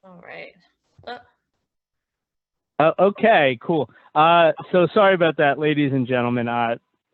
All right. Okay, cool. So sorry about that, ladies and gentlemen.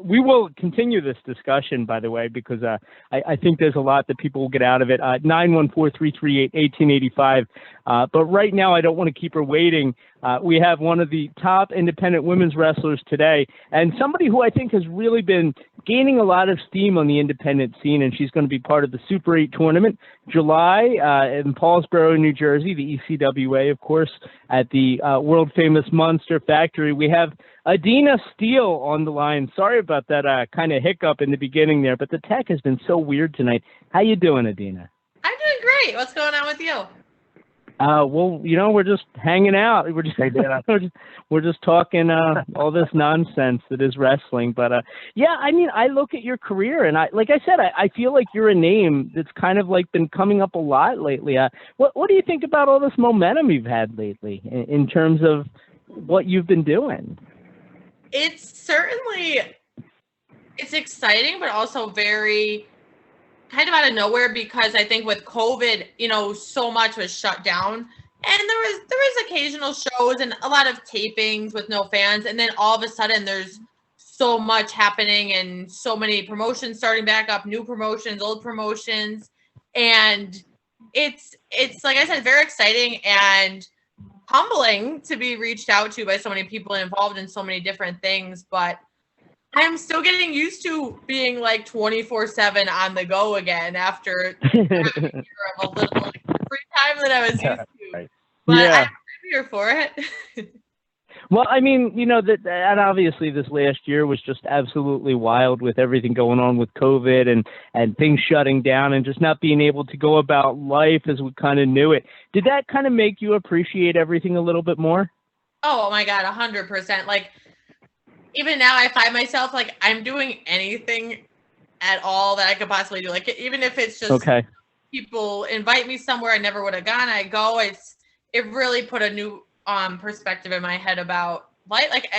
We will continue this discussion, by the way, because I think there's a lot that people will get out of it. 914-338-1885. But right now, I don't want to keep her waiting. We have one of the top independent women's wrestlers today, and somebody who I think has really been gaining a lot of steam on the independent scene, and she's going to be part of the Super 8 tournament, July, in Paulsboro, New Jersey, the ECWA, of course, at the world-famous Monster Factory. We have Adena Steele on the line. Sorry about that kind of hiccup in the beginning there, but the tech has been so weird tonight. How you doing, Adena? I'm doing great. What's going on with you? Well, we're just hanging out. We're just talking all this nonsense that is wrestling. But yeah, I mean, I look at your career, and I feel like you're a name that's kind of like been coming up a lot lately. What do you think about all this momentum you've had lately in terms of what you've been doing? It's exciting, but also very kind of out of nowhere, because I think with COVID, so much was shut down, and there was occasional shows and a lot of tapings with no fans, and then all of a sudden there's so much happening and so many promotions starting back up, new promotions, old promotions, and it's like I said, very exciting and humbling to be reached out to by so many people involved in so many different things. But I'm still getting used to being like 24/7 on the go again after having a year of a little free time that I was used to. But yeah. I'm here for it. Well, I mean, and obviously this last year was just absolutely wild with everything going on with COVID and things shutting down and just not being able to go about life as we kind of knew it. Did that kind of make you appreciate everything a little bit more? Oh my God, 100%. Like, even now I find myself like I'm doing anything at all that I could possibly do. Like, even if it's just people invite me somewhere I never would have gone, I go. It really put a new perspective in my head about life. Like,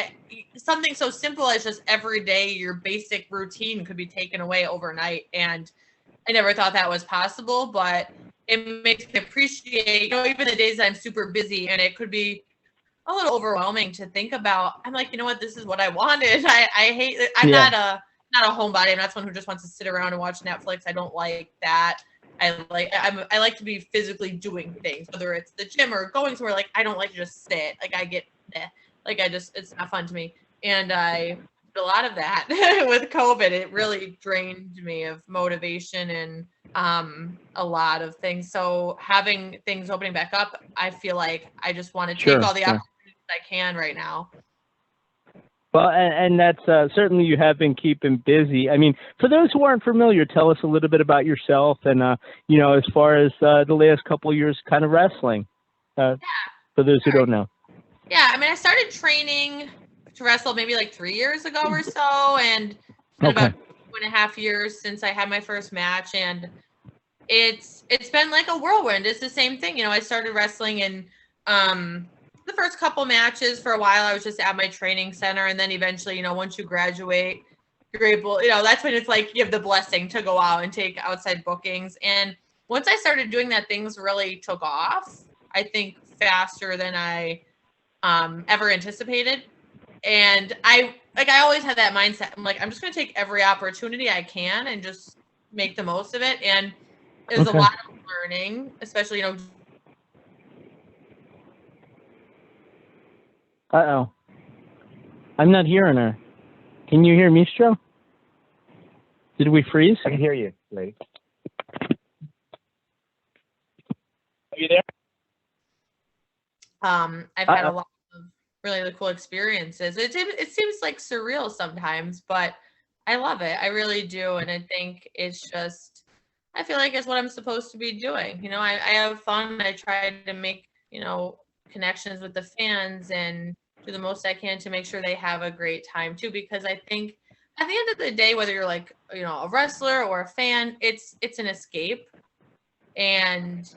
something so simple as just every day your basic routine could be taken away overnight, and I never thought that was possible. But it makes me appreciate, even the days that I'm super busy and it could be a little overwhelming to think about. I'm like, this is what I wanted. I hate it. I'm not a homebody. I'm not someone who just wants to sit around and watch Netflix. I don't like that. I like to be physically doing things, whether it's the gym or going somewhere. Like, I don't like to just sit. Like, it's not fun to me. And I did a lot of that with COVID. It really drained me of motivation and a lot of things. So having things opening back up, I feel like I just want to take all the opportunities I can right now. Well, and that's certainly you have been keeping busy. I mean, for those who aren't familiar, tell us a little bit about yourself and, as far as the last couple of years kind of wrestling, for those who don't know. Yeah, I mean, I started training to wrestle maybe like 3 years ago or so, and it's been about 2.5 years since I had my first match, and it's been like a whirlwind. It's the same thing. I started wrestling in the first couple matches. For a while I was just at my training center, and then eventually, once you graduate, you're able, that's when it's like you have the blessing to go out and take outside bookings. And once I started doing that, things really took off, I think, faster than I ever anticipated. And I always had that mindset. I'm like, I'm just going to take every opportunity I can and just make the most of it. And there's a lot of learning, especially, Uh-oh. I'm not hearing her. Can you hear Maestro? Did we freeze? I can hear you, lady. Are you there? I've had a lot of really cool experiences. It seems like surreal sometimes, but I love it. I really do. And I think it's just, I feel like it's what I'm supposed to be doing. I have fun. I try to make, connections with the fans and do the most I can to make sure they have a great time too, because I think at the end of the day, whether you're like, a wrestler or a fan, it's an escape. And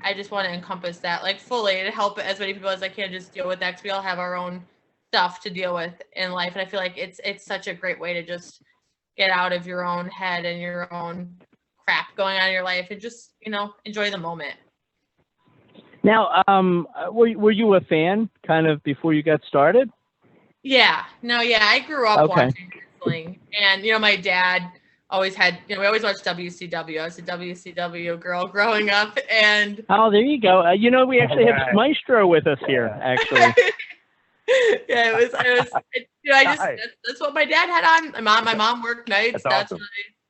I just want to encompass that like fully and help as many people as I can just deal with that, because we all have our own stuff to deal with in life. And I feel like it's such a great way to just get out of your own head and your own crap going on in your life and just, enjoy the moment. Now, were you a fan kind of before you got started? Yeah, no, yeah, I grew up watching wrestling, and my dad always had, we always watched WCW. I was a WCW girl growing up, and oh, there you go. We actually have Maestro with us here, actually. Yeah, that's what my dad had on. My mom worked nights. That's awesome.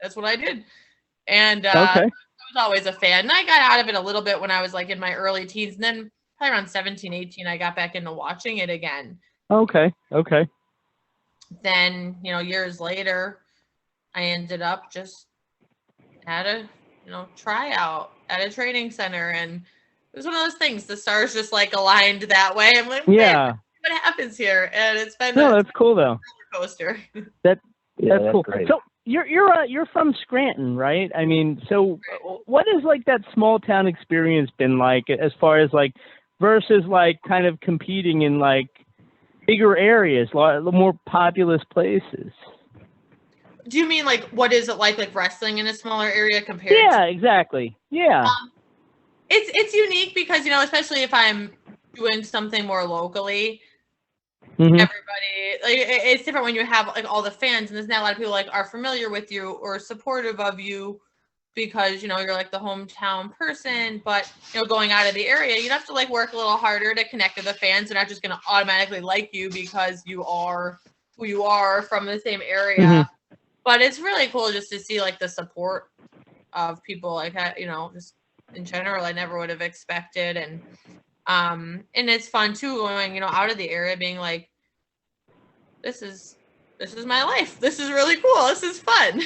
That's what I did, and I was always a fan. And I got out of it a little bit when I was like in my early teens, and then probably around 17, 18, I got back into watching it again. Okay. Then, years later, I ended up just at a, tryout at a training center, and it was one of those things. The stars just like aligned that way. I'm like, yeah, what happens here? And it's been that's cool though. Roller coaster. That's cool. Great. So you're from Scranton, right? I mean, so what is like that small town experience been like as far as like versus like kind of competing in like bigger areas, more populous places? Do you mean like what is it like wrestling in a smaller area compared? Yeah, exactly. Yeah. It's unique because especially if I'm doing something more locally, mm-hmm. Everybody like it's different when you have like all the fans, and there's not a lot of people like are familiar with you or supportive of you because you're like the hometown person. But going out of the area, you'd have to like work a little harder to connect with the fans. They're not just going to automatically like you because you are who you are from the same area. Mm-hmm. But it's really cool just to see like the support of people like that, just in general. I never would have expected, and it's fun too going, out of the area, being like, this is my life. This is really cool. This is fun.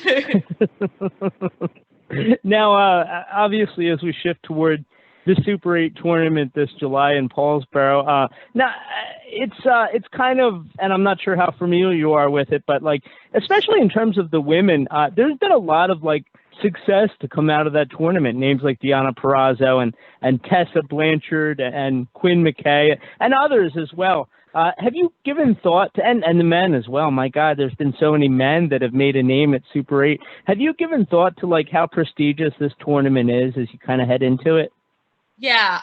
Now, obviously, as we shift toward the Super 8 tournament this July in Paulsboro, now it's kind of, and I'm not sure how familiar you are with it, but like, especially in terms of the women, there's been a lot of like success to come out of that tournament. Names like Deonna Purrazzo and Tessa Blanchard and Quinn McKay and others as well. Have you given thought to, and the men as well, my God, there's been so many men that have made a name at Super 8. Have you given thought to like how prestigious this tournament is as you kind of head into it? Yeah.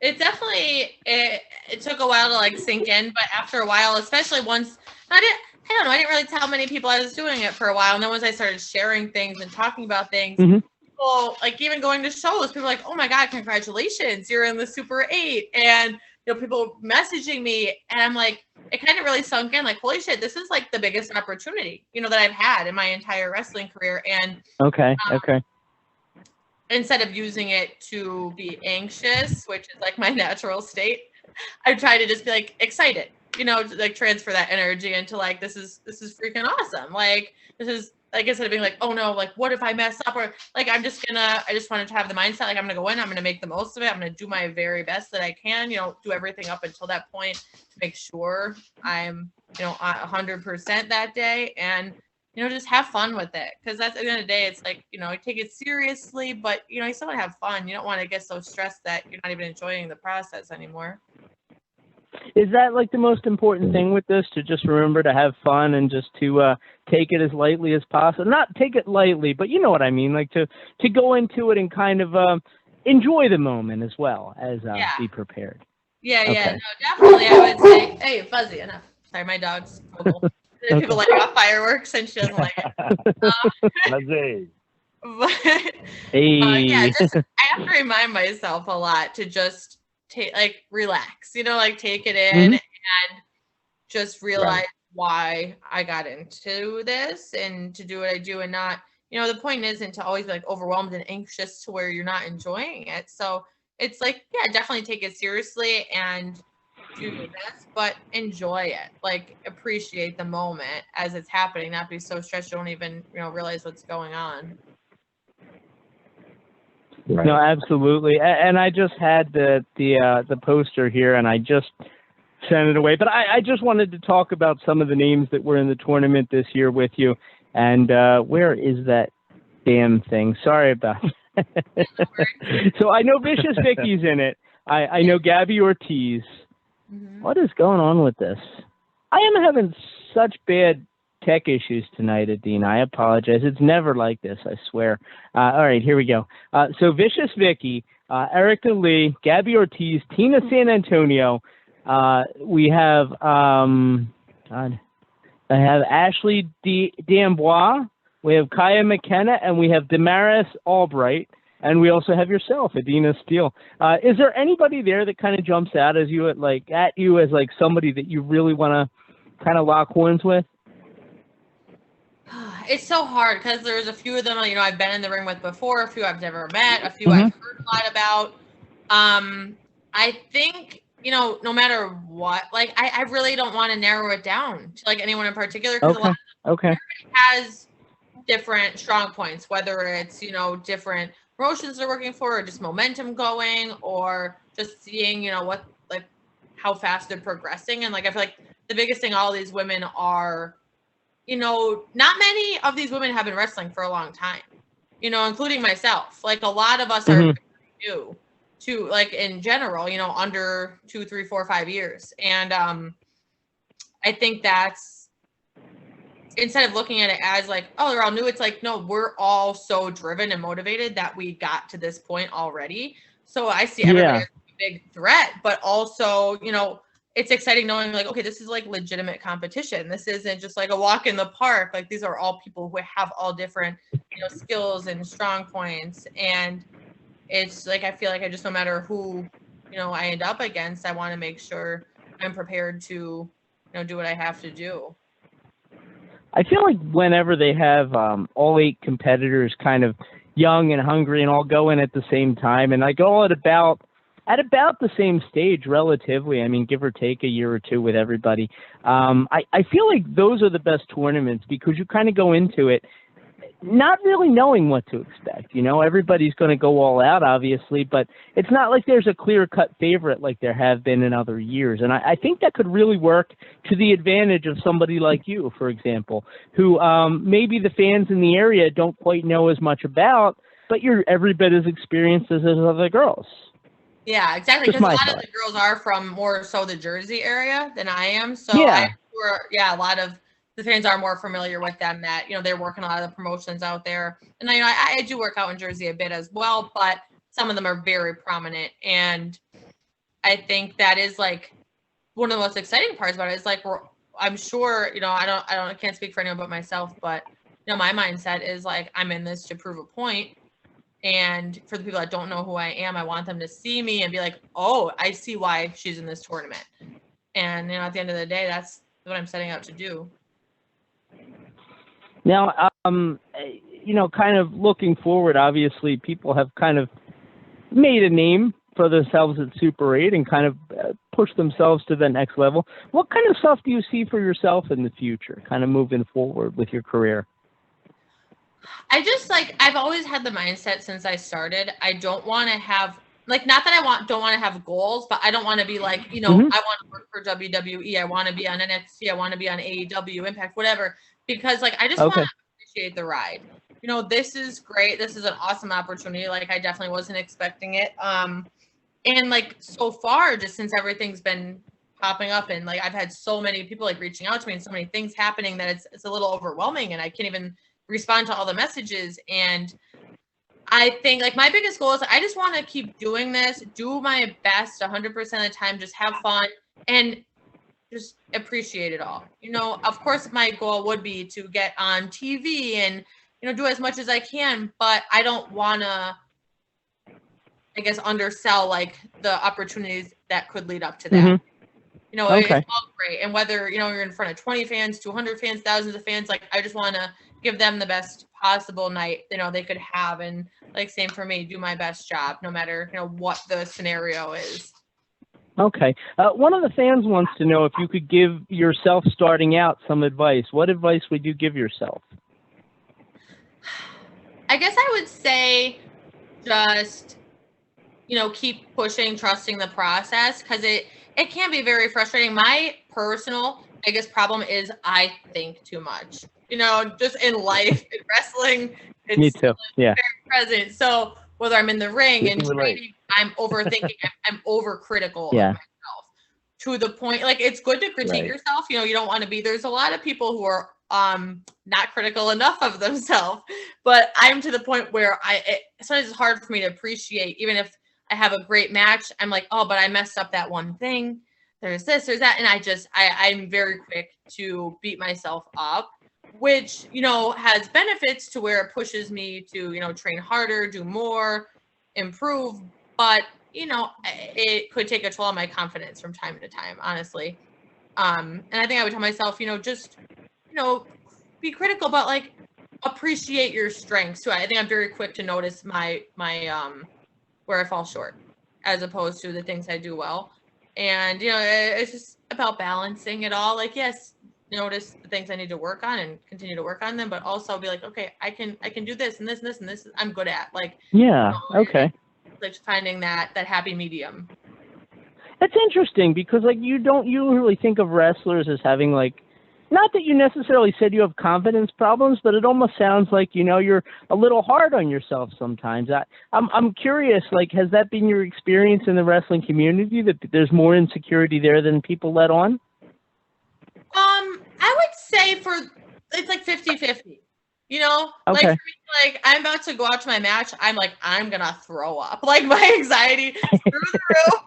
It definitely, it took a while to like sink in, but after a while, especially once, I don't know, I didn't really tell many people I was doing it for a while. And then once I started sharing things and talking about things, mm-hmm. people, like even going to shows, people were like, oh my God, congratulations, you're in the Super 8. And people messaging me, and I'm like, it kind of really sunk in, like, holy shit, this is like the biggest opportunity, that I've had in my entire wrestling career. And okay. Instead of using it to be anxious, which is like my natural state, I try to just be like excited, like transfer that energy into like, this is freaking awesome. Like, this is like, instead of being like, oh no, like what if I mess up, or like, I just wanted to have the mindset, like I'm going to go in, I'm going to make the most of it. I'm going to do my very best that I can, do everything up until that point to make sure I'm, 100% that day, and just have fun with it. Because that's, at the end of the day, it's like, take it seriously, but, you still want to have fun. You don't want to get so stressed that you're not even enjoying the process anymore. Is that like the most important thing with this, to just remember to have fun and just to take it as lightly as possible? Not take it lightly, but you know what I mean? Like to go into it and kind of enjoy the moment as well as be prepared. Yeah, okay. Yeah, no, definitely. I would say, hey, Fuzzy, enough. Sorry, my dog's mobile. People like off fireworks, and she doesn't like it. Yeah, I have to remind myself a lot to just relax, like take it in, mm-hmm. and just realize why I got into this and to do what I do, and not, the point isn't to always be like overwhelmed and anxious to where you're not enjoying it. So it's like, yeah, definitely take it seriously and do your best, but enjoy it. Like, appreciate the moment as it's happening, not be so stressed you don't even, realize what's going on. Right. No, absolutely. And I just had the poster here, and I just sent it away. But I just wanted to talk about some of the names that were in the tournament this year with you. And where is that damn thing? Sorry about that. So I know Vicious Vicky's in it. I know Gabby Ortiz. Mm-hmm. What is going on with this? I am having such bad tech issues tonight, Adena. I apologize. It's never like this, I swear. All right, here we go. So Vicious Vicky, Erica Lee, Gabby Ortiz, Tina San Antonio. We have, God, I have Ashley D'Amboise. We have Kaya McKenna, and we have Damaris Albright. And we also have yourself, Adena Steele. Is there anybody there that kind of jumps out as you at you as like somebody that you really want to kind of lock horns with? It's so hard because there's a few of them, you know, I've been in the ring with before, a few I've never met, a few I've heard a lot about. I think, you know, no matter what, like I really don't want to narrow it down to like anyone in particular, because a lot of everybody has different strong points, whether it's, you know, different promotions they're working for, or just momentum going, or just seeing, you know, what, like how fast they're progressing. And like I feel like the biggest thing all these women are, you know, not many of these women have been wrestling for a long time, you know, including myself. Like a lot of us are new to, like, in general, you know, under 2, 3, 4, 5 years. And I think that's, instead of looking at it as like, oh, they're all new, it's like, no, we're all so driven and motivated that we got to this point already. So I see everybody as a big threat, but also, you know, it's exciting knowing like, okay, this is like legitimate competition. This isn't just like a walk in the park. Like these are all people who have all different, you know, skills and strong points. And it's like, I feel like I just, no matter who, you know, I end up against, I want to make sure I'm prepared to, you know, do what I have to do. I feel like whenever they have all 8 competitors kind of young and hungry and all go in at the same time, and like all at about the same stage relatively, I mean, give or take a year or two with everybody, I feel like those are the best tournaments because you kind of go into it not really knowing what to expect. You know, everybody's going to go all out, obviously, but it's not like there's a clear-cut favorite like there have been in other years. And I think that could really work to the advantage of somebody like you, for example, who maybe the fans in the area don't quite know as much about, but you're every bit as experienced as those other girls. Yeah, exactly. Because a lot of the girls are from more so the Jersey area than I am. So yeah, a lot of the fans are more familiar with them, that, you know, they're working a lot of the promotions out there. And I do work out in Jersey a bit as well, but some of them are very prominent. And I think that is like one of the most exciting parts about it is like, I'm sure, you know, I can't speak for anyone but myself, but you know, my mindset is like, I'm in this to prove a point. And for the people that don't know who I am, I want them to see me and be like, oh, I see why she's in this tournament. And, you know, at the end of the day, that's what I'm setting out to do. Now, you know, kind of looking forward, obviously, people have kind of made a name for themselves at Super 8 and kind of pushed themselves to the next level. What kind of stuff do you see for yourself in the future, kind of moving forward with your career? I just, like, I've always had the mindset since I started, I don't want to have, like, not that I don't want to have goals, but I don't want to be like, you know, I want to work for WWE, I want to be on NXT, I want to be on AEW, Impact, whatever. Because, like, I just want to appreciate the ride. You know, this is great. This is an awesome opportunity. Like, I definitely wasn't expecting it. And, like, so far, just since everything's been popping up and, like, I've had so many people, like, reaching out to me and so many things happening that it's a little overwhelming and I can't even respond to all the messages. And I think, like, my biggest goal is I just want to keep doing this, do my best 100% of the time, just have fun and just appreciate it all. You know, of course, my goal would be to get on TV and, you know, do as much as I can, but I don't want to, I guess, undersell, like, the opportunities that could lead up to that. You know, it's all great. And whether, you know, you're in front of 20 fans, 200 fans, thousands of fans, like, I just want to give them the best possible night, you know, they could have. And, like, same for me, do my best job, no matter, you know, what the scenario is. Okay. One of the fans wants to know if you could give yourself starting out some advice. What advice would you give yourself? I guess I would say just, you know, keep pushing, trusting the process, because it can be very frustrating. My personal biggest problem is I think too much. You know, just in life, in wrestling, it's me too. Yeah. Very present. So whether I'm in the ring and training, I'm overthinking, I'm overcritical of myself to the point, like, it's good to critique yourself. You know, you don't want to be, there's a lot of people who are not critical enough of themselves. But I'm to the point where sometimes it's hard for me to appreciate, even if I have a great match, I'm like, oh, but I messed up that one thing. There's this, there's that. And I'm very quick to beat myself up, which, has benefits to where it pushes me to, train harder, do more, improve. But, it could take a toll on my confidence from time to time, honestly. And I think I would tell myself, just, be critical, but like appreciate your strengths too. I think I'm very quick to notice my where I fall short as opposed to the things I do well. And, it's just about balancing it all. Like, yes, notice the things I need to work on and continue to work on them, but also be like, okay, I can do this and this and this and this I'm good at. Like, yeah, okay. Like finding that happy medium. That's interesting because like you don't usually think of wrestlers as having like, not that you necessarily said you have confidence problems, but it almost sounds like, you're a little hard on yourself sometimes. I'm curious, like, has that been your experience in the wrestling community, that there's more insecurity there than people let on? I would say it's like 50-50, Okay. Like, for me, like I'm about to go out to my match. I'm like, I'm going to throw up. Like my anxiety through the roof.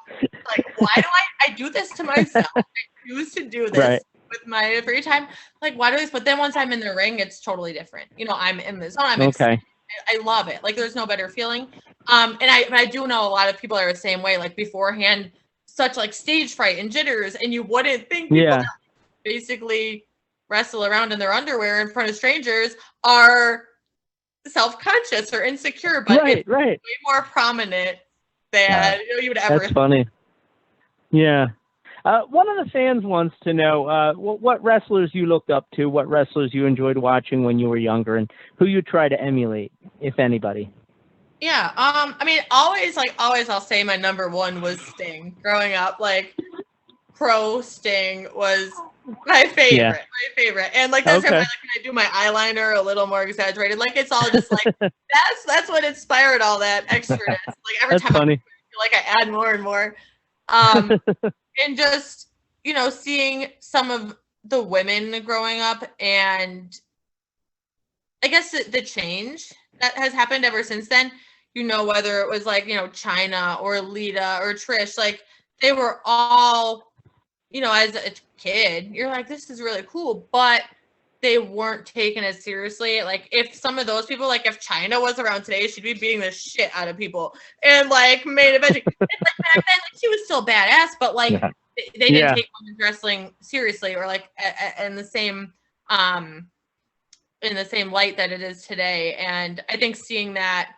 Like, why do I do this to myself? I choose to do this. Right. With my free time, like why do this? But then once I'm in the ring, it's totally different. I'm in the zone. I'm excited. I love it. Like there's no better feeling. And I do know a lot of people are the same way. Like beforehand, such like stage fright and jitters, and you wouldn't think people that basically wrestle around in their underwear in front of strangers are self-conscious or insecure, but it's way more prominent than you would ever. That's funny. Yeah. One of the fans wants to know what wrestlers you looked up to, what wrestlers you enjoyed watching when you were younger, and who you try to emulate, if anybody. Yeah. I mean, always, I'll say my number one was Sting. Growing up, like, Pro Sting was my favorite. Yeah. My favorite. And, like, that's why when I do my eyeliner a little more exaggerated. Like, it's all just, like, that's what inspired all that extraness. Like, every time I feel like I add more and more. And just, seeing some of the women growing up and I guess the change that has happened ever since then, whether it was like, Chyna or Lita or Trish, like they were all, as a kid, you're like, this is really cool, but they weren't taken as seriously. Like if some of those people, like if Chyna was around today, she'd be beating the shit out of people and like main eventing. Like back then, like she was still badass, but like they didn't take women's wrestling seriously or like in the same light that it is today. And I think seeing that,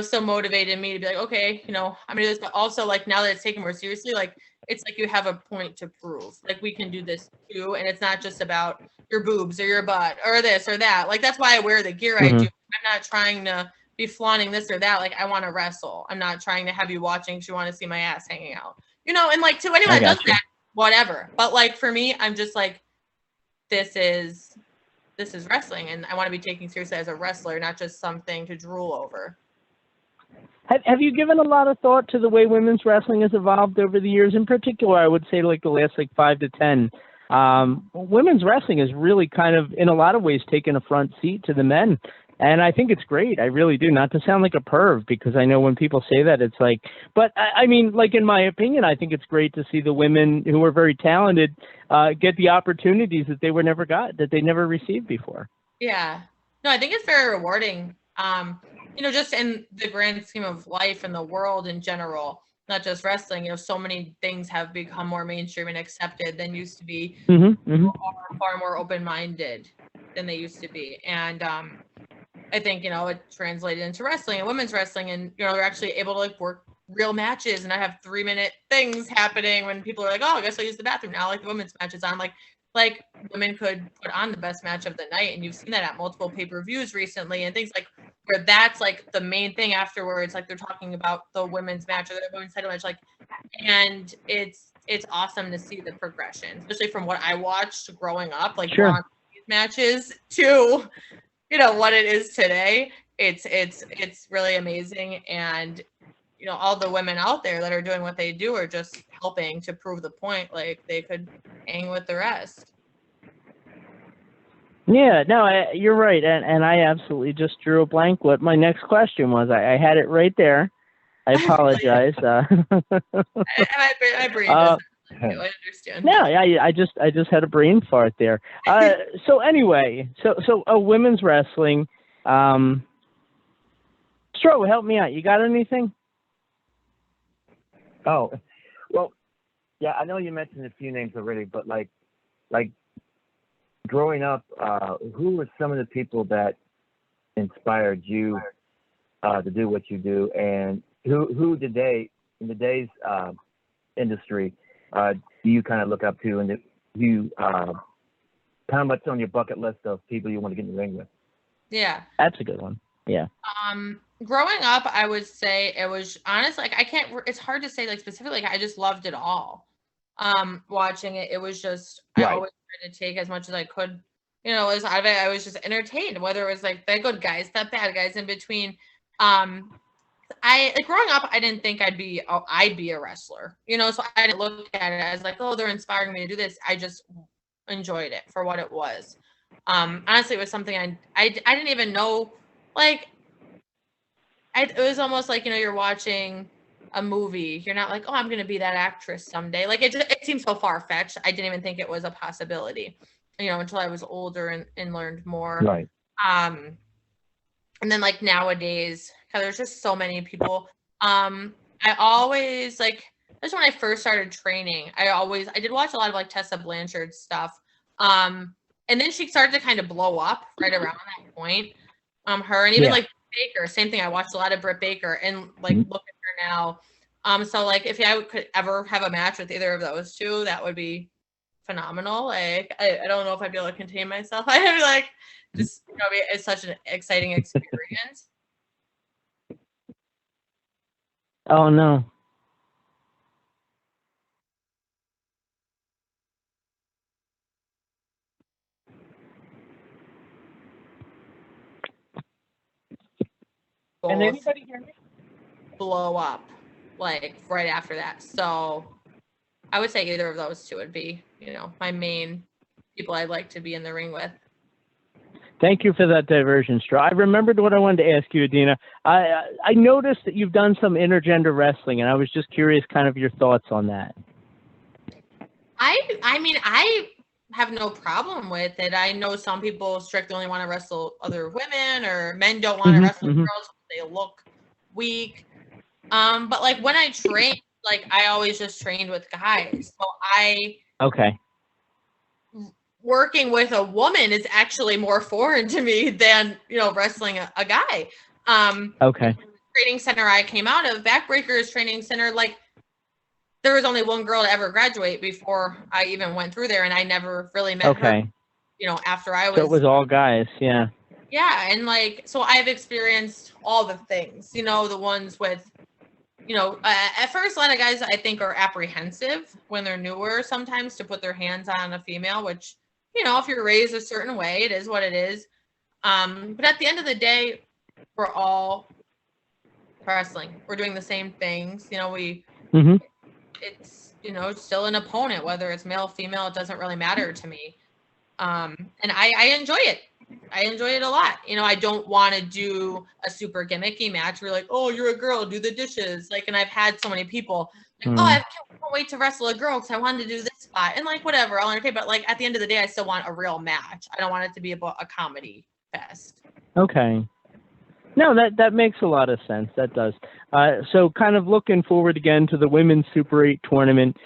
so motivated me to be like, okay, I'm gonna do this, but also like now that it's taken more seriously, like it's like you have a point to prove. Like we can do this too, and it's not just about your boobs or your butt or this or that. Like that's why I wear the gear I do. I'm not trying to be flaunting this or that. Like I want to wrestle. I'm not trying to have you watching because you want to see my ass hanging out. And like to anyone that does that, whatever. But like for me, I'm just like, this is wrestling, and I want to be taken seriously as a wrestler, not just something to drool over. Have you given a lot of thought to the way women's wrestling has evolved over the years? In particular, I would say like the last 5 to 10. Women's wrestling has really kind of, in a lot of ways, taken a front seat to the men. And I think it's great. I really do. Not to sound like a perv, because I know when people say that, it's like, but I mean, like in my opinion, I think it's great to see the women who are very talented get the opportunities that they never received before. Yeah. No, I think it's very rewarding. Just in the grand scheme of life and the world in general, not just wrestling, so many things have become more mainstream and accepted than used to be. Far more open-minded than they used to be. And I think, it translated into wrestling and women's wrestling, and, they're actually able to like work real matches and not have 3-minute things happening when people are like, oh, I guess I'll use the bathroom now. Like the women's matches on, like women could put on the best match of the night. And you've seen that at multiple pay-per-views recently and things like where that's like the main thing afterwards. Like they're talking about the women's match or the women's title match, like, and it's awesome to see the progression, especially from what I watched growing up, like matches to, what it is today. It's really amazing. And, all the women out there that are doing what they do are just helping to prove the point. Like they could hang with the rest. Yeah, no, you're right, and I absolutely just drew a blank. What my next question was, I had it right there. I apologize. My brain doesn't. I understand. No, I just had a brain fart there. So anyway, so women's wrestling. Stro, help me out. You got anything? Oh, well, yeah, I know you mentioned a few names already, but like growing up, who were some of the people that inspired you to do what you do, and who today in today's industry do you kind of look up to, and do you kind of what's on your bucket list of people you want to get in the ring with? Yeah, that's a good one. Yeah. Growing up, I would say it was honestly like it's hard to say like specifically. Like, I just loved it all. Watching it, it was just right. I always tried to take as much as I could, as out of it. I was just entertained, whether it was like the good guys, the bad guys in between. I like growing up, I didn't think I'd be a wrestler, so I didn't look at it as like, oh, they're inspiring me to do this. I just enjoyed it for what it was. Honestly, it was something I didn't even know, like, it was almost like, you're watching a movie. You're not like, oh, I'm going to be that actress someday. Like, it seems so far-fetched. I didn't even think it was a possibility, until I was older and learned more. Right. And then like nowadays, there's just so many people. I always that's when I first started training. I did watch a lot of like Tessa Blanchard stuff. And then she started to kind of blow up right around that point. Her and even like Baker, same thing. I watched a lot of Britt Baker and like look at her now. So like if I could ever have a match with either of those two, that would be phenomenal. Like I don't know if I'd be able to contain myself. I'd be like, just it's such an exciting experience. Oh no. Can anybody hear me? Blow up like right after that. So I would say either of those two would be, my main people I'd like to be in the ring with. Thank you for that diversion, Stro. I remembered what I wanted to ask you, Adena. I noticed that you've done some intergender wrestling, and I was just curious kind of your thoughts on that. I mean, I have no problem with it. I know some people strictly only want to wrestle other women, or men don't want to wrestle girls. They look weak. But like when I train, like I always just trained with guys. So working with a woman is actually more foreign to me than, wrestling a guy. Training center I came out of, Backbreakers Training Center, like there was only one girl to ever graduate before I even went through there, and I never really met her, after I was. So it was all guys, yeah. Yeah, and like, so I've experienced all the things, the ones with, at first a lot of guys I think are apprehensive when they're newer sometimes to put their hands on a female, which, if you're raised a certain way, it is what it is. But at the end of the day, we're all wrestling. We're doing the same things. It's, still an opponent, whether it's male, female, it doesn't really matter to me. And I enjoy it. I enjoy it a lot. I don't want to do a super gimmicky match where like, oh, you're a girl, do the dishes. Like, and I've had so many people like, oh, I can't wait to wrestle a girl because I wanted to do this spot. And like, whatever, I'll entertain. But like, at the end of the day, I still want a real match. I don't want it to be a comedy fest. Okay. No, that makes a lot of sense. That does. So kind of looking forward again to the Women's Super 8 tournament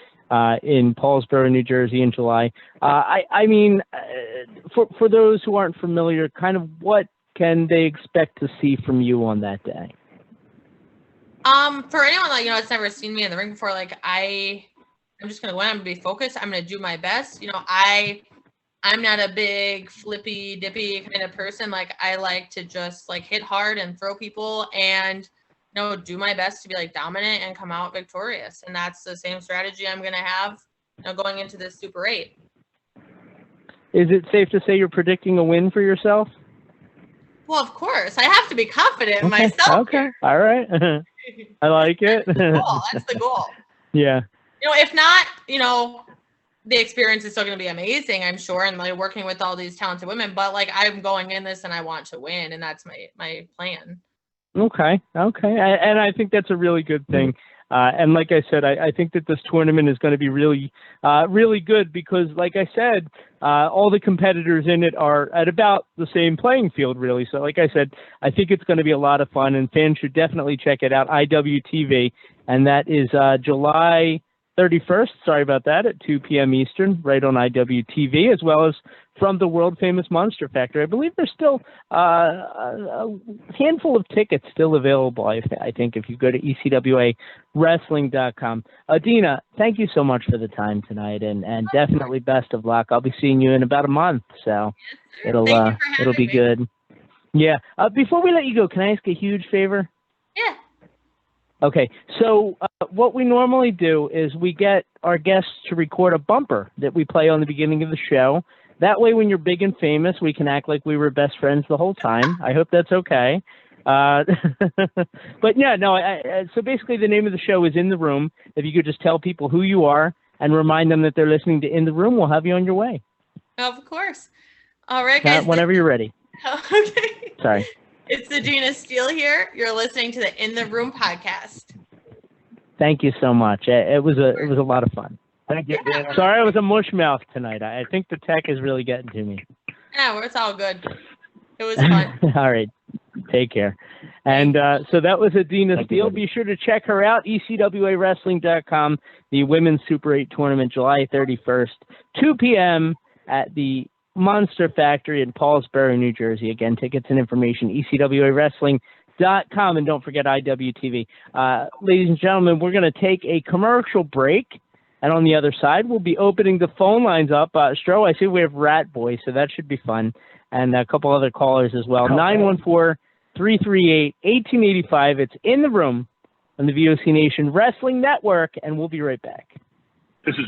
in Paulsboro, New Jersey in July. I mean, for those who aren't familiar, kind of what can they expect to see from you on that day? For anyone like, that's never seen me in the ring before, like I'm just going to go in, I'm going to be focused. I'm going to do my best. I'm not a big flippy dippy kind of person. Like I like to just like hit hard and throw people and, do my best to be like dominant and come out victorious. And that's the same strategy I'm going to have, going into this Super 8. Is it safe to say you're predicting a win for yourself? Well, of course. I have to be confident in myself. Okay. All right. I like it. That's the goal. Yeah. If not, the experience is still going to be amazing, I'm sure, and like working with all these talented women. But like I'm going in this and I want to win, and that's my plan. Okay. And I think that's a really good thing. And like I said, I think that this tournament is going to be really, really good because, like I said, all the competitors in it are at about the same playing field, really. So, like I said, I think it's going to be a lot of fun, and fans should definitely check it out. IWTV, and that is July 31st. Sorry about that, at 2 p.m. Eastern, right on IWTV, as well as from the world famous Monster Factory. I believe there's still a handful of tickets still available, I think, if you go to ECWAWrestling.com. Adena, thank you so much for the time tonight, and definitely best of luck. I'll be seeing you in about a month, so it'll be good. Yeah. Before we let you go, can I ask a huge favor? Yeah. Okay, so what we normally do is we get our guests to record a bumper that we play on the beginning of the show. That way, when you're big and famous, we can act like we were best friends the whole time. I hope that's okay. But yeah, no, so basically the name of the show is In the Room. If you could just tell people who you are and remind them that they're listening to In the Room, we'll have you on your way. Of course. All right, guys. Whenever you're ready. Okay. Sorry. It's Adena Steele here. You're listening to the In the Room podcast. Thank you so much. It was a lot of fun. Thank you. Yeah. Sorry I was a mush mouth tonight. I think the tech is really getting to me. Yeah, it's all good. It was fun. All right. Take care. And so that was Adena Steele. Be sure to check her out, ECWAWrestling.com, the Women's Super 8 tournament, July 31st, 2 p.m. at the Monster Factory in Paulsboro, New Jersey. Again, tickets and information, ECWAWrestling.com, and don't forget IWTV. Ladies and gentlemen, we're going to take a commercial break, and on the other side, we'll be opening the phone lines up. Stro, I see we have Rat Boy, so that should be fun, and a couple other callers as well. 914-338-1885. It's In the Room on the VOC Nation Wrestling Network, and we'll be right back. This is